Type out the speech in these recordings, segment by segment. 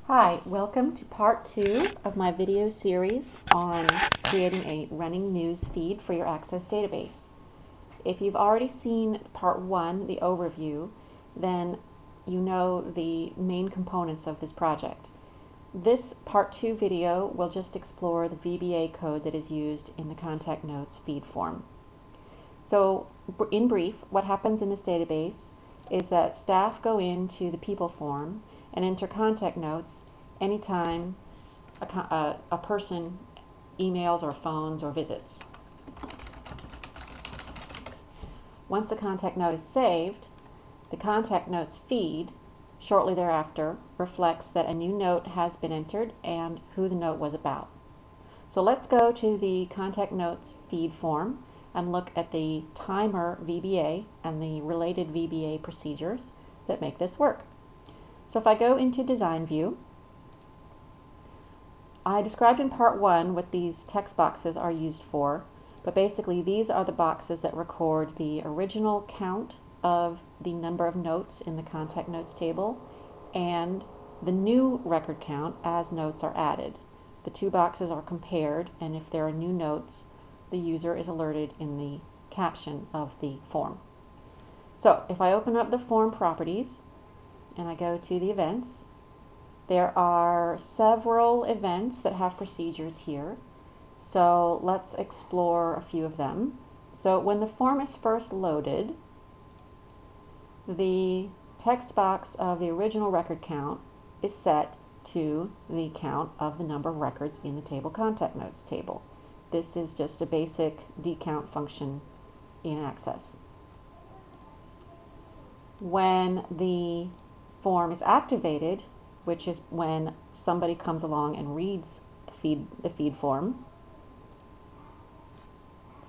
Hi, welcome to part 2 of my video series on creating a running news feed for your Access database. If you've already seen part 1, the overview, then you know the main components of this project. This part 2 video will just explore the VBA code that is used in the contact notes feed form. So in brief, what happens in this database is that staff go into the people form and enter contact notes anytime a person emails or phones or visits. Once the contact note is saved, the contact notes feed shortly thereafter reflects that a new note has been entered and who the note was about. So let's go to the contact notes feed form and look at the timer VBA and the related VBA procedures that make this work. So if I go into Design View, I described in part 1 what these text boxes are used for, but basically these are the boxes that record the original count of the number of notes in the contact notes table and the new record count as notes are added. The two boxes are compared, and if there are new notes, the user is alerted in the caption of the form. So if I open up the form properties and I go to the events, there are several events that have procedures here. So let's explore a few of them. So when the form is first loaded, the text box of the original record count is set to the count of the number of records in the table contact notes table. This is just a basic decount function in Access. When the form is activated, which is when somebody comes along and reads the feed form,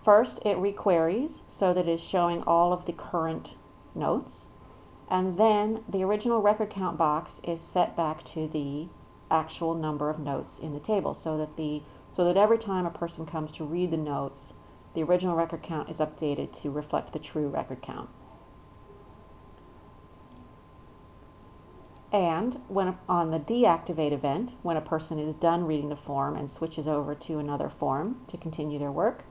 first it requeries so that it is showing all of the current notes, and then the original record count box is set back to the actual number of notes in the table, so that every time a person comes to read the notes, the original record count is updated to reflect the true record count. And when on the deactivate event, when a person is done reading the form and switches over to another form to continue their work,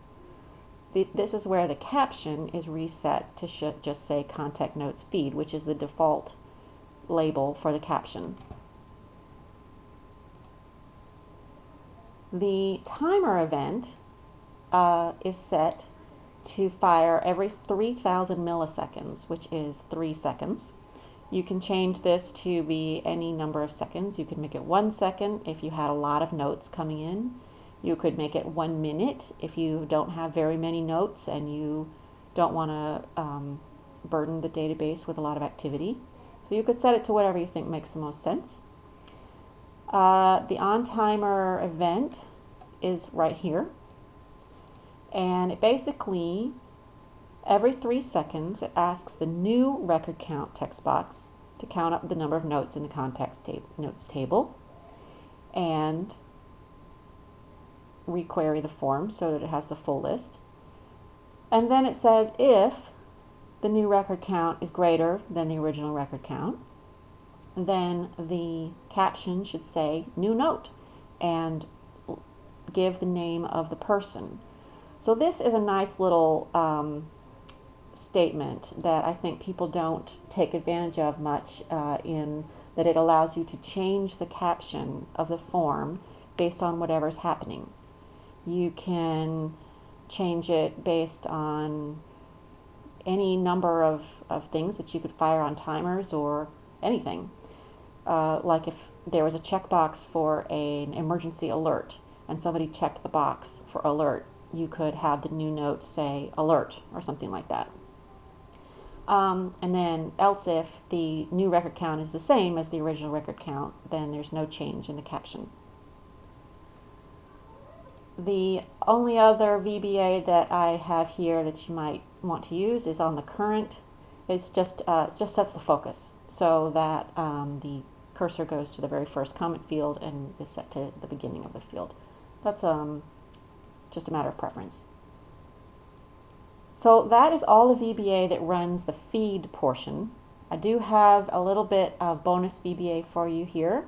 this is where the caption is reset to just say contact notes feed, which is the default label for the caption. The timer event is set to fire every 3,000 milliseconds, which is 3 seconds. You can change this to be any number of seconds. You could make it 1 second if you had a lot of notes coming in. You could make it 1 minute if you don't have very many notes and you don't want to burden the database with a lot of activity. So you could set it to whatever you think makes the most sense. The on-timer event is right here. And it basically, every 3 seconds, it asks the new record count text box to count up the number of notes in the contact notes table and requery the form so that it has the full list. And then it says if the new record count is greater than the original record count, then the caption should say new note and give the name of the person. So this is a nice little statement that I think people don't take advantage of much, in that it allows you to change the caption of the form based on whatever's happening. You can change it based on any number of things that you could fire on timers or anything. Like if there was a checkbox for an emergency alert and somebody checked the box for alert, you could have the new note say alert or something like that. And then else if the new record count is the same as the original record count, then there's no change in the caption. The only other VBA that I have here that you might want to use is on the current. It's just sets the focus so that the cursor goes to the very first comment field and is set to the beginning of the field. That's just a matter of preference. So that is all the VBA that runs the feed portion. I do have a little bit of bonus VBA for you here.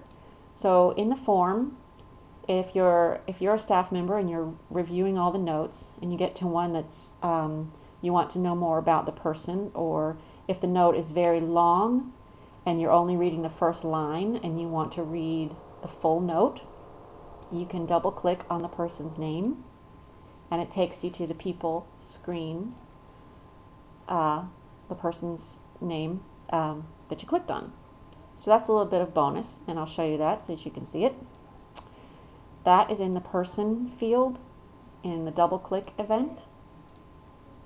So in the form, if you're a staff member and you're reviewing all the notes and you get to one that's you want to know more about the person, or if the note is very long and you're only reading the first line and you want to read the full note, you can double click on the person's name and it takes you to the people screen, the person's name that you clicked on. So that's a little bit of bonus, and I'll show you that so that you can see it. That is in the person field in the double click event,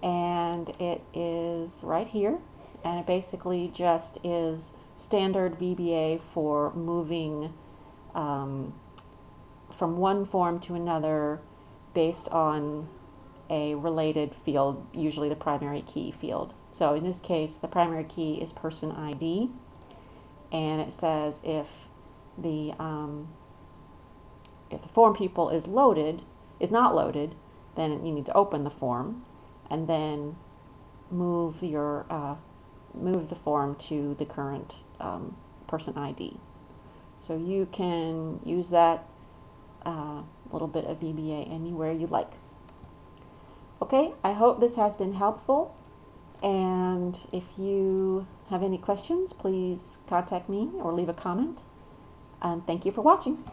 and it is right here, and it basically just is standard VBA for moving from one form to another based on a related field, usually the primary key field. So in this case, the primary key is person ID, and it says if the form people is not loaded, then you need to open the form and then move the form to the current person ID. So you can use that little bit of VBA anywhere you like. Okay, I hope this has been helpful, and if you have any questions, please contact me or leave a comment. And thank you for watching.